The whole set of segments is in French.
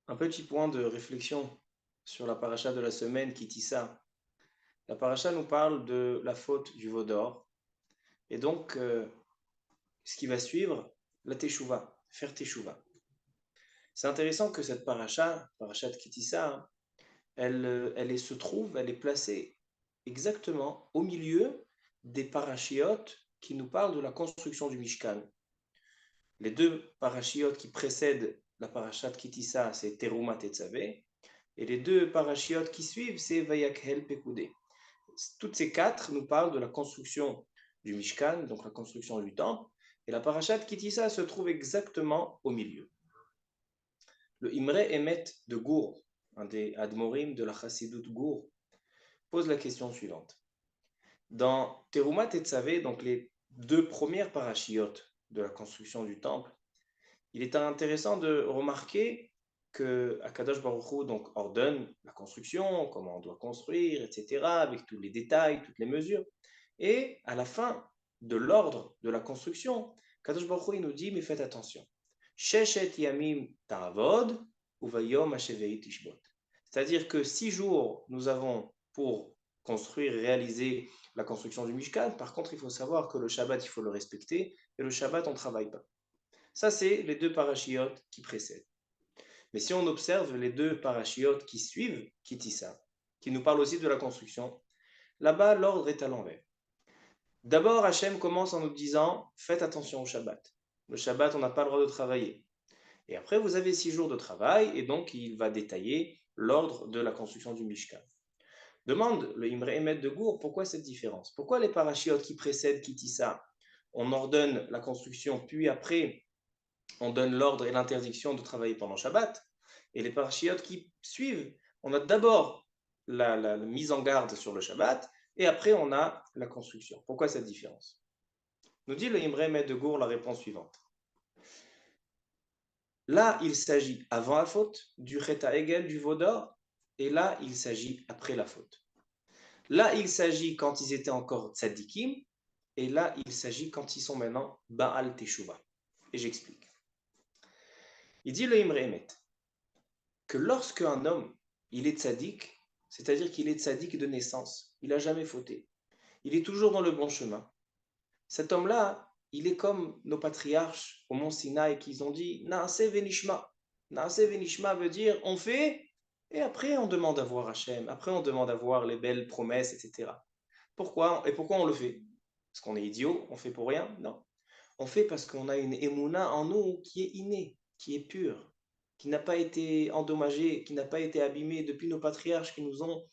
Un petit point de réflexion sur la paracha de la semaine qui tissa. La paracha nous parle de la faute du veau d'or. Et donc, ce qui va suivre, la teshuva, faire teshuva. C'est intéressant que cette paracha de Kitissa, elle est placée exactement au milieu des parachiotes qui nous parlent de la construction du Mishkan. Les deux parachiotes qui précèdent la paracha de Kitissa, c'est Teruma Tetzavé, et les deux parachiotes qui suivent, c'est Vayakhel Pekudé. Toutes ces quatre nous parlent de la construction du Mishkan, donc la construction du temple, et la parashat Kitissa se trouve exactement au milieu. Le Imre Emet de Gour, un des Admorim de la Chassidut Gour, pose la question suivante. Dans Teruma Tetzavé, donc les deux premières parachiotes de la construction du temple, il est intéressant de remarquer que Akadosh Baruch Hu donc ordonne la construction, comment on doit construire, etc., avec tous les détails, toutes les mesures. Et à la fin de l'ordre de la construction, Akadosh Baruch Hu il nous dit, mais faites attention. Sheshet yamim ta'avod uvayom hashevei tishbot. C'est-à-dire que 6 jours, nous avons pour construire et réaliser la construction du Mishkan. Par contre, il faut savoir que le Shabbat, il faut le respecter, et le Shabbat, on ne travaille pas. Ça, c'est les deux parachiotes qui précèdent. Mais si on observe les deux parachiotes qui suivent Kitissa, qui nous parlent aussi de la construction, là-bas, l'ordre est à l'envers. D'abord, Hachem commence en nous disant, faites attention au Shabbat. Le Shabbat, on n'a pas le droit de travailler. Et après, vous avez 6 jours de travail, et donc il va détailler l'ordre de la construction du Mishkan. Demande le Imre Emet de Gour, pourquoi cette différence? Pourquoi les parachiotes qui précèdent Kitissa, on ordonne la construction, puis après, on donne l'ordre et l'interdiction de travailler pendant Shabbat. Et les parachiotes qui suivent, on a d'abord la mise en garde sur le Shabbat, et après on a la construction. Pourquoi cette différence? Nous dit le Imre Met de Gour la réponse suivante. Là, il s'agit avant la faute, du Cheta Egel, du veau d'or, et là, il s'agit après la faute. Là, il s'agit quand ils étaient encore tzadikim, et là, il s'agit quand ils sont maintenant Baal Teshuva. Et j'explique. Il dit le Imre Emet que lorsque un homme, il est tzaddik, c'est-à-dire qu'il est tzaddik de naissance, il n'a jamais fauté, il est toujours dans le bon chemin. Cet homme-là, il est comme nos patriarches au mont Sinaï qui ont dit Naase venishma. Naase venishma veut dire on fait et après on demande à voir Hachem, après on demande à voir les belles promesses, etc. Pourquoi on le fait? Parce qu'on est idiot, on fait pour rien? Non. On fait parce qu'on a une émouna en nous qui est innée, qui est pure, qui n'a pas été endommagée, qui n'a pas été abîmée depuis nos patriarches qui nous ont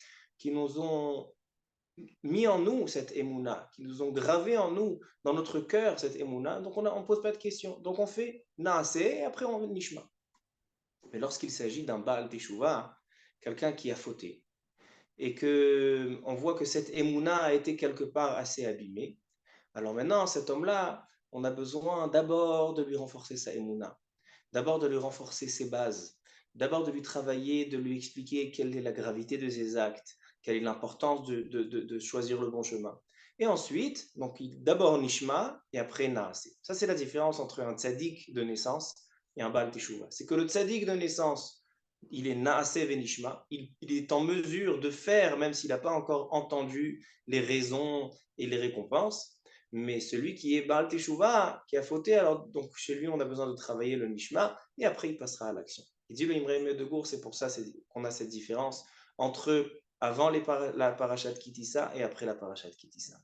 mis en nous cette émouna, qui nous ont gravé en nous, dans notre cœur cette émouna. Donc on ne pose pas de questions. Donc on fait naase et après on fait nishma. Mais lorsqu'il s'agit d'un Baal Teshuvah, quelqu'un qui a fauté, et que on voit que cette émouna a été quelque part assez abîmée, alors maintenant, cet homme-là, on a besoin d'abord de lui renforcer sa émouna, d'abord de lui renforcer ses bases, d'abord de lui travailler, de lui expliquer quelle est la gravité de ses actes, quelle est l'importance de choisir le bon chemin. Et ensuite, donc d'abord Nishma et après Naase. Ça, c'est la différence entre un tzaddik de naissance et un Baal Teshuvah. C'est que le tzaddik de naissance, il est Naase Venishma, il est en mesure de faire, même s'il n'a pas encore entendu les raisons et les récompenses. Mais celui qui est Baal Teshuvah, qui a fauté, alors donc chez lui, on a besoin de travailler le Nishma, et après il passera à l'action. Il dit le Imre de Gour, c'est pour ça qu'on a cette différence entre avant la parachat Kitissa et après la parachat Kitissa.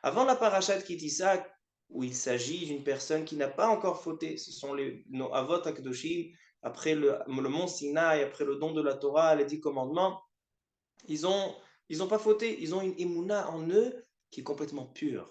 Avant la parachat Kitissa, où il s'agit d'une personne qui n'a pas encore fauté, ce sont nos Avot Akdoshim, après le mont Sinaï, après le don de la Torah, les 10 commandements, ils n'ont pas fauté, ils ont une émouna en eux qui est complètement pure.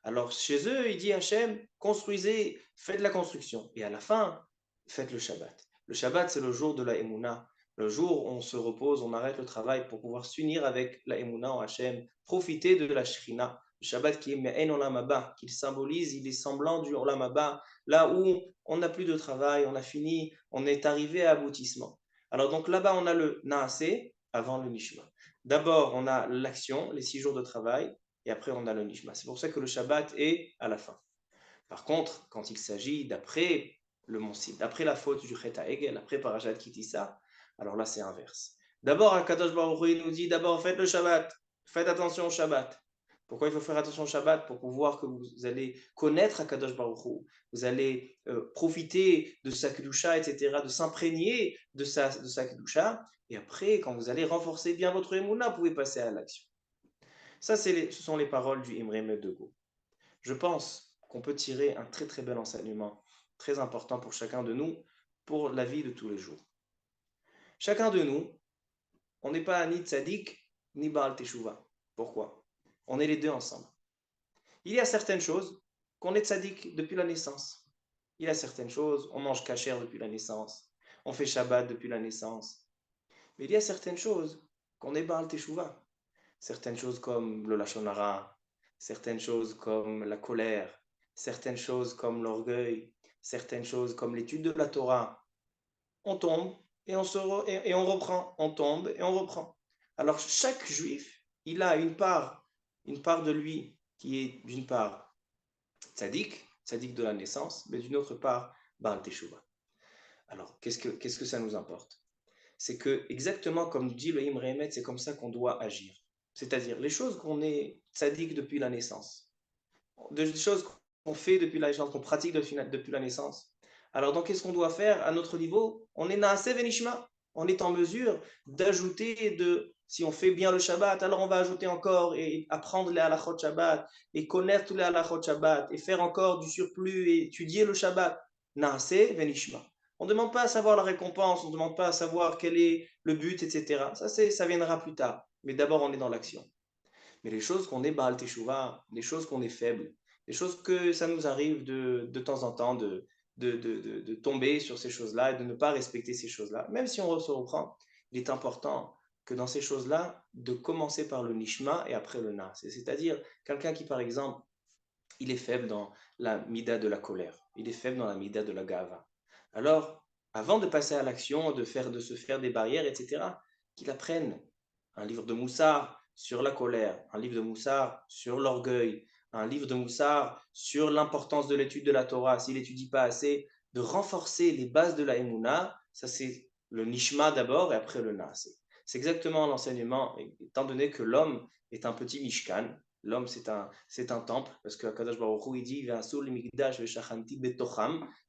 Alors chez eux, il dit Hachem, construisez, faites la construction. Et à la fin, faites le Shabbat. Le Shabbat, c'est le jour de la émouna. Le jour où on se repose, on arrête le travail pour pouvoir s'unir avec la émouna en Hachem, profiter de la Shrina. Le Shabbat qui est Me'en Olam Haba, qu'il symbolise, il est semblant du Olam Haba, là où on n'a plus de travail, on a fini, on est arrivé à aboutissement. Alors donc là-bas, on a le Naase avant le Nishma. D'abord, on a l'action, les 6 jours de travail, et après, on a le Nishma. C'est pour ça que le Shabbat est à la fin. Par contre, quand il s'agit d'après le Monsid, d'après la faute du Cheta Egel, après Parashat Kitissa, Alors là, c'est inverse. D'abord, Akadosh Baruch Hu, il nous dit d'abord, faites le Shabbat. Faites attention au Shabbat. Pourquoi il faut faire attention au Shabbat? Pour pouvoir que vous allez connaître Akadosh Baruch Hu. Vous allez profiter de sa Kedusha, etc., de s'imprégner de sa Kedusha. Et après, quand vous allez renforcer bien votre Emouna, vous pouvez passer à l'action. Ça, ce sont les paroles du Imre de Go. Je pense qu'on peut tirer un très très bel enseignement, très important pour chacun de nous, pour la vie de tous les jours. Chacun de nous, on n'est pas ni tzaddik, ni Baal Teshuvah. Pourquoi? On est les deux ensemble. Il y a certaines choses qu'on est tzaddik depuis la naissance. Il y a certaines choses, on mange kasher depuis la naissance, on fait Shabbat depuis la naissance. Mais il y a certaines choses qu'on est Baal Teshuvah. Certaines choses comme le Lashon Hara, certaines choses comme la colère, certaines choses comme l'orgueil, certaines choses comme l'étude de la Torah. On tombe et on reprend, on tombe et on reprend. Alors chaque juif, il a une part de lui qui est d'une part tzaddik de la naissance, mais d'une autre part, Baal Teshuvah. Alors qu'est-ce que ça nous importe? C'est que exactement comme dit le Imre Emet, c'est comme ça qu'on doit agir. C'est-à-dire les choses qu'on est tzaddik depuis la naissance, des choses qu'on fait depuis la naissance, qu'on pratique depuis la naissance. Alors donc qu'est-ce qu'on doit faire à notre niveau? On est naaseh venishma, on est en mesure d'ajouter si on fait bien le Shabbat, alors on va ajouter encore et apprendre les halachot Shabbat et connaître tous les halachot Shabbat et faire encore du surplus et étudier le Shabbat. Naaseh venishma. On ne demande pas à savoir la récompense, on ne demande pas à savoir quel est le but, etc. Ça viendra plus tard. Mais d'abord, on est dans l'action. Mais les choses qu'on est Baal Teshuvah, les choses qu'on est faible, les choses que ça nous arrive de temps en temps de tomber sur ces choses-là et de ne pas respecter ces choses-là, même si on se reprend, il est important que dans ces choses-là, de commencer par le Nishma et après le Na. C'est-à-dire quelqu'un qui, par exemple, il est faible dans la mida de la colère, il est faible dans la mida de la gava. Alors, avant de passer à l'action, de se faire des barrières, etc., qu'il apprenne un livre de Moussard sur la colère, un livre de Moussard sur l'orgueil, un livre de Moussard sur l'importance de l'étude de la Torah, s'il n'étudie pas assez, de renforcer les bases de la Emouna, ça c'est le Nishma d'abord et après le Naaseh. C'est exactement l'enseignement, étant donné que l'homme est un petit Mishkan, l'homme c'est un temple, parce que Kadosh Baruch Hu il dit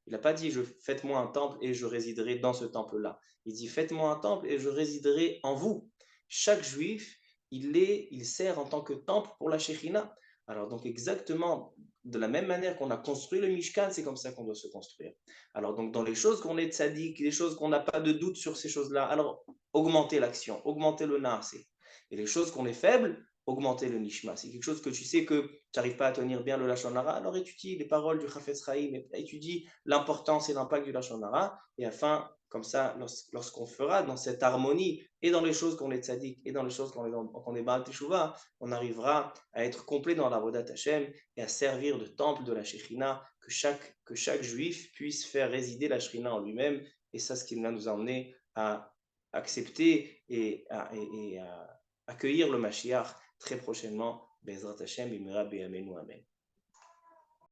il n'a pas dit faites-moi un temple et je résiderai dans ce temple-là. Il dit faites-moi un temple et je résiderai en vous. Chaque juif, il sert en tant que temple pour la Shekhinah. Alors donc exactement de la même manière qu'on a construit le Mishkan, c'est comme ça qu'on doit se construire. Alors donc dans les choses qu'on est tzaddik, les choses qu'on n'a pas de doute sur ces choses-là, alors augmenter l'action, augmenter le naaseh. Et les choses qu'on est faible, augmenter le nishma. C'est quelque chose que tu sais que tu n'arrives pas à tenir bien le lashon hara, alors étudie les paroles du Chafetz Chaim, étudie l'importance et l'impact du lashon hara, et afin, comme ça, lorsqu'on fera dans cette harmonie, et dans les choses qu'on est tzaddik, et dans les choses qu'on est Baal Teshuvah, on arrivera à être complet dans la Vodat Hashem, et à servir de temple de la Shekhinah, que chaque juif puisse faire résider la Shekhinah en lui-même, et ça, ce qui nous a emmené à accepter et à accueillir le Mashiach très prochainement. Bezrat Hashem, Bimera Beyamenu, Amen.